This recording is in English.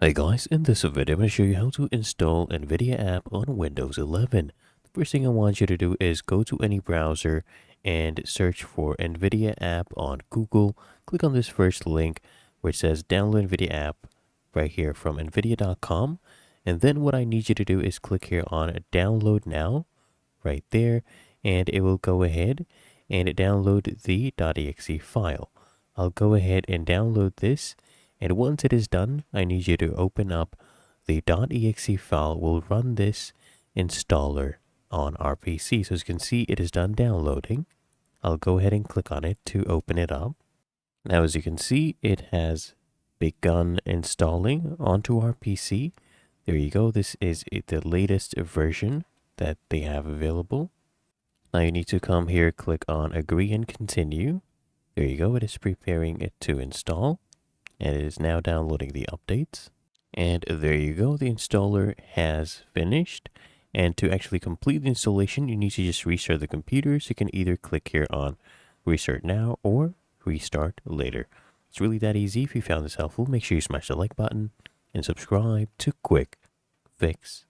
Hey guys, in this video I'm going to show you how to install NVIDIA app on Windows 11. The first thing I want you to do is go to any browser and search for NVIDIA app on Google. Click on this first link where it says download NVIDIA app right here from NVIDIA.com. And then what I need you to do is click here on download now right there, and it will go ahead and download the .exe file. I'll go ahead and download this. And once it is done, I need you to open up the .exe file. We'll run this installer on our PC. So as you can see, it is done downloading. I'll go ahead and click on it to open it up. Now, as you can see, it has begun installing onto our PC. There you go. This is the latest version that they have available. Now you need to come here, click on agree and continue. There you go. It is preparing it to install. And it is now downloading the updates. And there you go, the installer has finished. And to actually complete the installation, you need to just restart the computer. So you can either click here on restart now or restart later. It's really that easy. If you found this helpful, make sure you smash the like button and subscribe to Quick Fix.